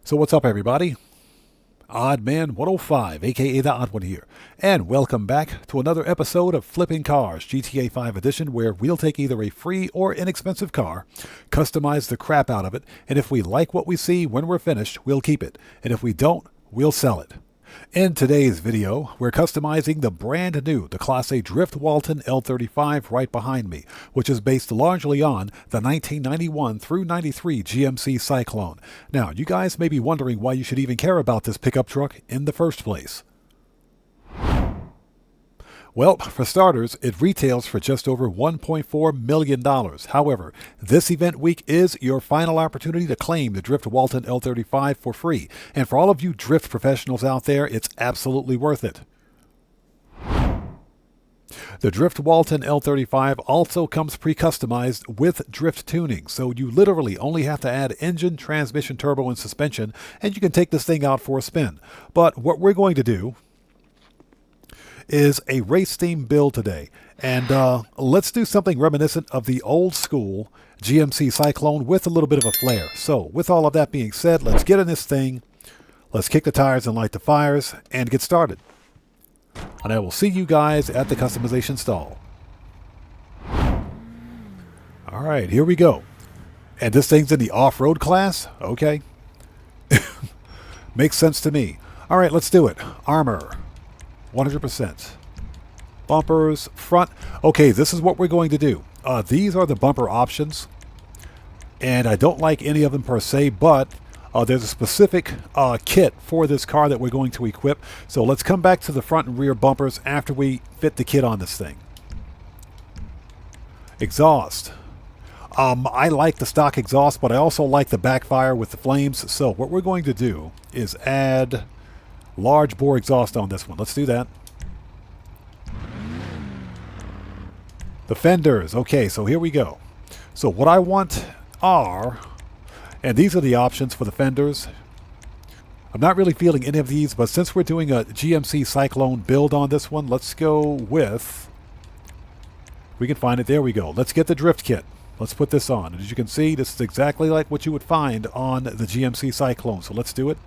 So what's up, everybody? Oddman 105, aka the Odd One here, and welcome back to another episode of Flipping Cars GTA 5 Edition, where we'll take either a free or inexpensive car, customize the crap out of it, and if we like what we see when we're finished, we'll keep it, and if we don't, we'll sell it. In today's video, we're customizing the brand new Declasse Drift Walton L35 right behind me, which is based largely on the 1991 through 93 GMC Syclone. Now, you guys may be wondering why you should even care about this pickup truck in the first place. Well, for starters, it retails for just over $1.4 million. However, this event week is your final opportunity to claim the Drift Walton L35 for free. And for all of you drift professionals out there, it's absolutely worth it. The Drift Walton L35 also comes pre-customized with drift tuning, so you literally only have to add engine, transmission, turbo, and suspension, and you can take this thing out for a spin. But what we're going to do is a race theme build today, and let's do something reminiscent of the old school GMC Syclone with a little bit of a flair. So with all of that being said, let's get in this thing, let's kick the tires and light the fires and get started, and I will see you guys at the customization stall. Alright, here we go. And this thing's in the off-road class? Okay. Makes sense to me. Alright, let's do it. Armor 100%. Bumpers, front. Okay, this is what we're going to do. These are the bumper options, and I don't like any of them per se, but there's a specific kit for this car that we're going to equip. So let's come back to the front and rear bumpers after we fit the kit on this thing. Exhaust. I like the stock exhaust, but I also like the backfire with the flames. So what we're going to do is add large bore exhaust on this one. Let's do that. The fenders. Okay, so here we go. So what I want are, and these are the options for the fenders. I'm not really feeling any of these, but since we're doing a GMC Syclone build on this one, let's go with, we can find it. There we go. Let's get the drift kit. Let's put this on. And as you can see, this is exactly like what you would find on the GMC Syclone. So let's do it.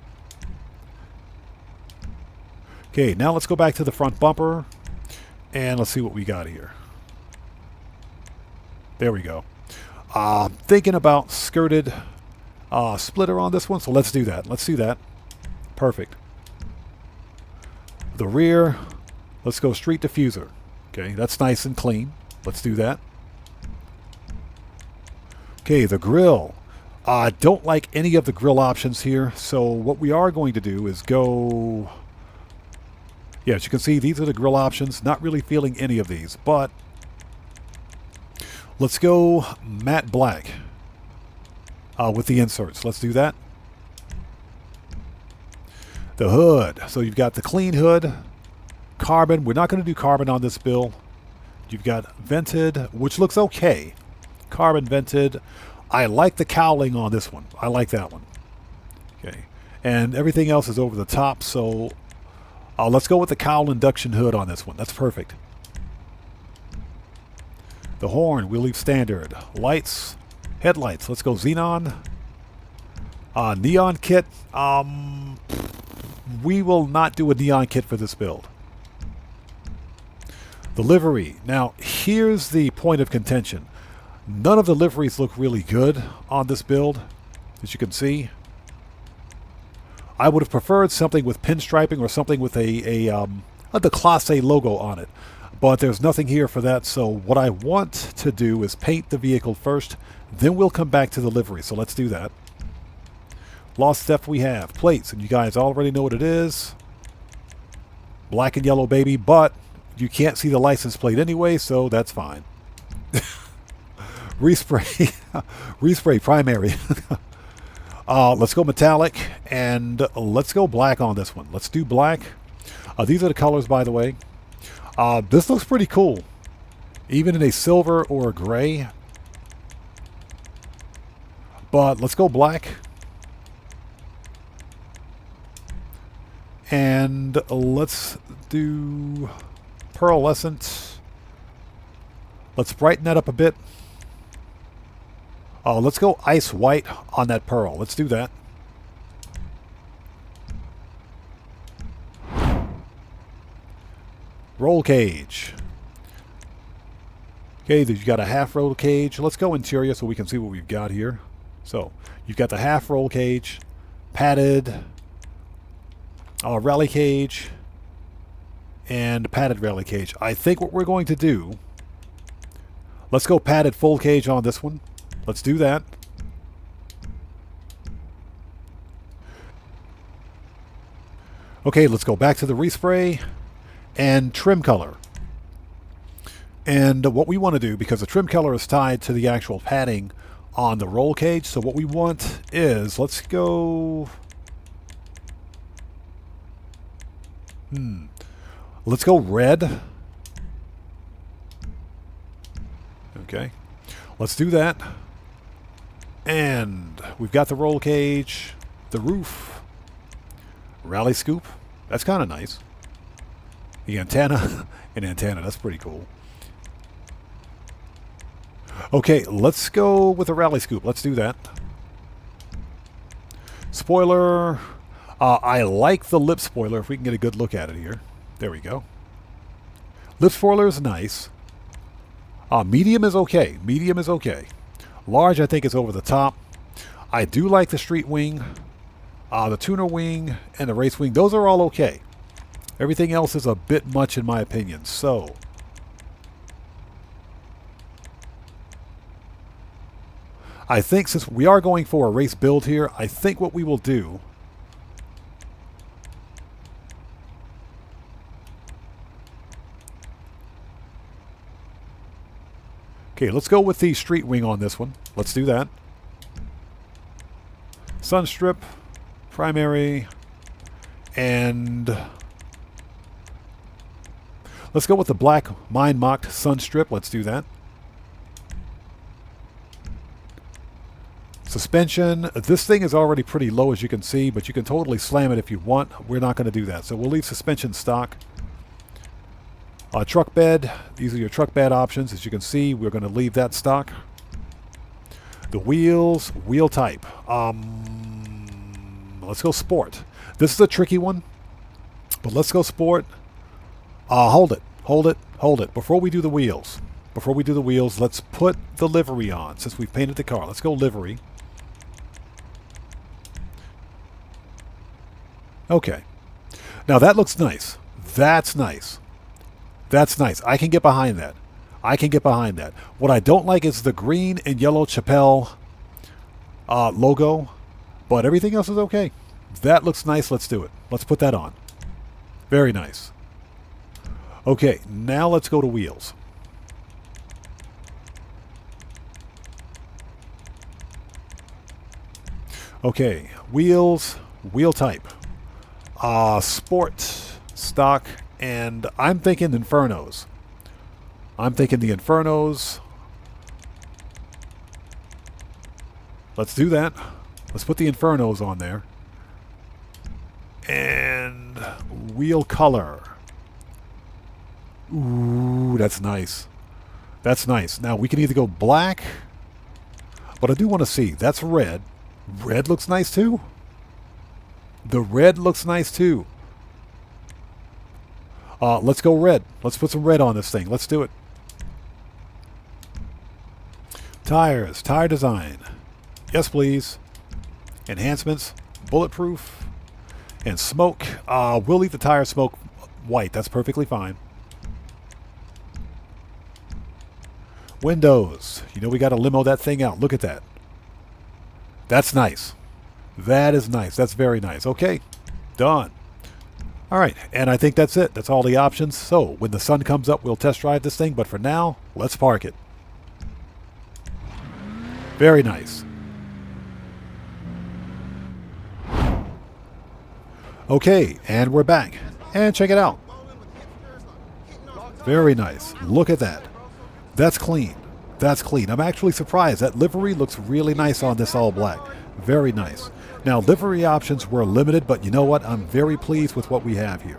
Okay, now let's go back to the front bumper, and let's see what we got here. There we go. Thinking about skirted splitter on this one, so let's do that. Let's do that. Perfect. The rear, let's go street diffuser. Okay, that's nice and clean. Let's do that. Okay, the grill. I don't like any of the grill options here, so what we are going to do is go... Yeah, as you can see, these are the grill options. Not really feeling any of these, but let's go matte black with the inserts. Let's do that. The hood. So you've got the clean hood, carbon. We're not going to do carbon on this build. You've got vented, which looks okay. Carbon vented. I like the cowling on this one. I like that one. Okay, and everything else is over the top, so let's go with the cowl induction hood on this one. That's perfect. The horn, we'll leave standard. Lights, headlights. Let's go xenon. Neon kit. We will not do a neon kit for this build. The livery. Now, here's the point of contention. None of the liveries look really good on this build, as you can see. I would have preferred something with pinstriping or something with a Declasse logo on it. But there's nothing here for that, so what I want to do is paint the vehicle first, then we'll come back to the livery, so let's do that. Lost stuff we have. Plates, and you guys already know what it is. Black and yellow, baby, but you can't see the license plate anyway, so that's fine. Respray. Respray primary. Let's go metallic, and let's go black on this one. Let's do black. These are the colors, by the way. This looks pretty cool, even in a silver or a gray. But let's go black. And let's do pearlescent. Let's brighten that up a bit. Let's go ice white on that pearl. Let's do that. Roll cage. Okay, you got a half roll cage. Let's go interior so we can see what we've got here. So, you've got the half roll cage, padded rally cage, and padded rally cage. I think what we're going to do, let's go padded full cage on this one. Let's do that. Okay, let's go back to the respray and trim color. And what we want to do, because the trim color is tied to the actual padding on the roll cage, so what we want is, let's go... Let's go red. Okay. Let's do that. And we've got the roll cage, the roof, rally scoop. That's kind of nice. The antenna. An antenna. That's pretty cool. Okay, let's go with a rally scoop. Let's do that. Spoiler. I like the lip spoiler, if we can get a good look at it here. There we go. Lip spoiler is nice. Medium is okay. Medium is okay. Large, I think, is over the top. I do like the street wing, the tuner wing, and the race wing. Those are all okay. Everything else is a bit much, in my opinion. So, I think since we are going for a race build here, I think what we will do... Okay, let's go with the street wing on this one. Let's do that. Sunstrip, primary, and let's go with the black mine-mocked sunstrip. Let's do that. Suspension. This thing is already pretty low, as you can see, but you can totally slam it if you want. We're not going to do that, so we'll leave suspension stock. Truck bed. These are your truck bed options. As you can see, we're going to leave that stock. The wheels, wheel type. Let's go sport. This is a tricky one, but let's go sport. Hold it. Before we do the wheels, let's put the livery on. Since we've painted the car, let's go livery. Okay. Now that looks nice. That's nice. That's nice. I can get behind that. What I don't like is the green and yellow Chappelle logo, but everything else is okay. That looks nice. Let's do it. Let's put that on. Very nice. Okay, now let's go to wheels. Okay, wheels, wheel type. Sport, stock, and I'm thinking Infernos. I'm thinking the Infernos. Let's do that. Let's put the Infernos on there. And wheel color. Ooh, that's nice. That's nice. Now we can either go black, but I do want to see. That's red. Red looks nice too. The red looks nice too. Let's go red. Let's put some red on this thing. Let's do it. Tires. Tire design. Yes, please. Enhancements. Bulletproof. And smoke. We'll leave the tire smoke white. That's perfectly fine. Windows. You know we got to limo that thing out. Look at that. That's nice. That is nice. That's very nice. Okay. Done. All right, and I think that's it. That's all the options. So when the sun comes up, we'll test drive this thing. But for now, let's park it. Very nice. Okay, and we're back. And check it out. Very nice. Look at that. That's clean. That's clean. I'm actually surprised. That livery looks really nice on this all black. Very nice. Now, livery options were limited, but you know what? I'm very pleased with what we have here.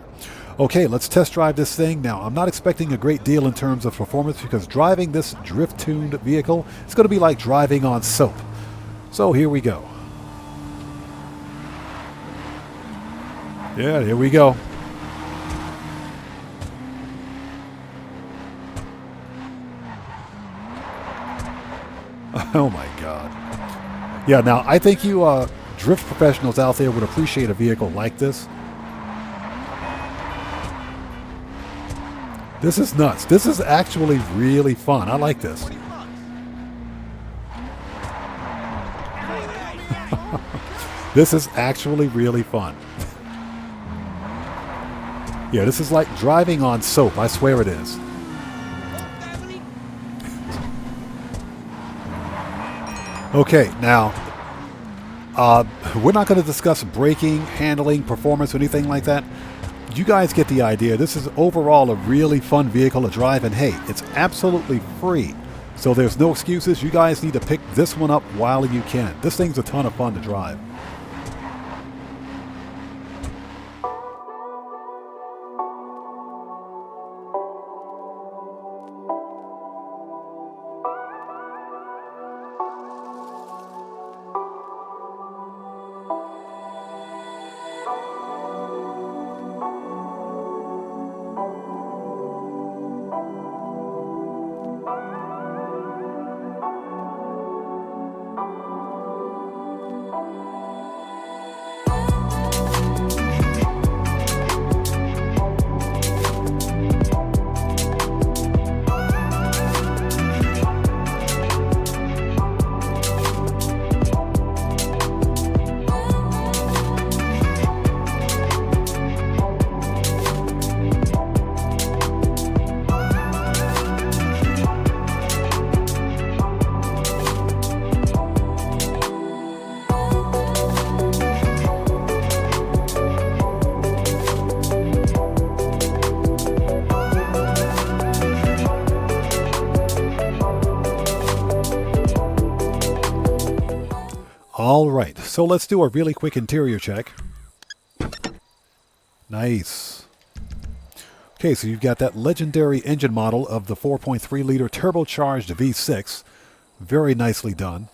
Okay, let's test drive this thing. Now, I'm not expecting a great deal in terms of performance because driving this drift-tuned vehicle is going to be like driving on soap. So here we go. Yeah, here we go. Oh my God. Yeah, now I think you drift professionals out there would appreciate a vehicle like this. This is nuts. This is actually really fun. I like this. This is actually really fun. Yeah, this is like driving on soap. I swear it is. Okay, now, we're not going to discuss braking, handling, performance, or anything like that. You guys get the idea. This is overall a really fun vehicle to drive, and hey, it's absolutely free. So there's no excuses. You guys need to pick this one up while you can. This thing's a ton of fun to drive. All right, so let's do a really quick interior check. Nice. Okay, so you've got that legendary engine model of the 4.3 liter turbocharged V6. Very nicely done.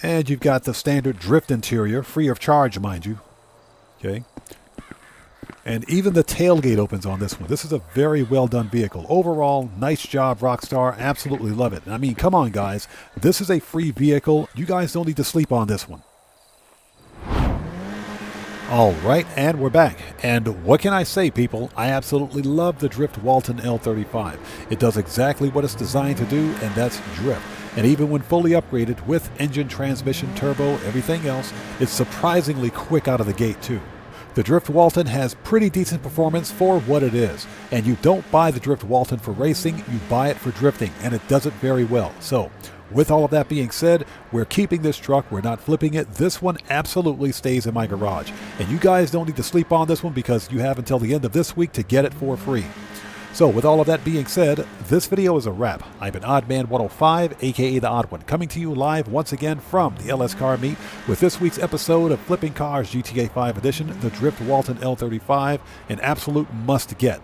And you've got the standard drift interior, free of charge, mind you. Okay. And even the tailgate opens on this one. This is a very well done vehicle. Overall, nice job, Rockstar. Absolutely love it. I mean, come on, guys. This is a free vehicle. You guys don't need to sleep on this one. All right, and we're back. And what can I say, people? I absolutely love the Drift Walton L35. It does exactly what it's designed to do, and that's drift. And even when fully upgraded with engine, transmission, turbo, everything else, it's surprisingly quick out of the gate, too. The Drift Walton has pretty decent performance for what it is. And you don't buy the Drift Walton for racing, you buy it for drifting, and it does it very well. So, with all of that being said, we're keeping this truck, we're not flipping it. This one absolutely stays in my garage. And you guys don't need to sleep on this one because you have until the end of this week to get it for free. So with all of that being said, this video is a wrap. I've been OddMan105, aka The Odd One, coming to you live once again from the LS Car Meet with this week's episode of Flipping Cars GTA 5 Edition, the Drift Walton L35, an absolute must-get.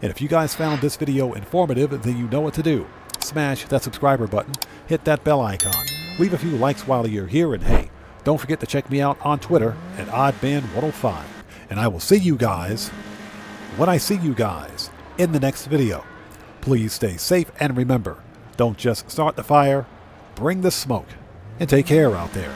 And if you guys found this video informative, then you know what to do. Smash that subscriber button, hit that bell icon, leave a few likes while you're here, and hey, don't forget to check me out on Twitter at OddMan105. And I will see you guys when I see you guys in the next video. Please stay safe and remember, don't just start the fire, bring the smoke, and take care out there.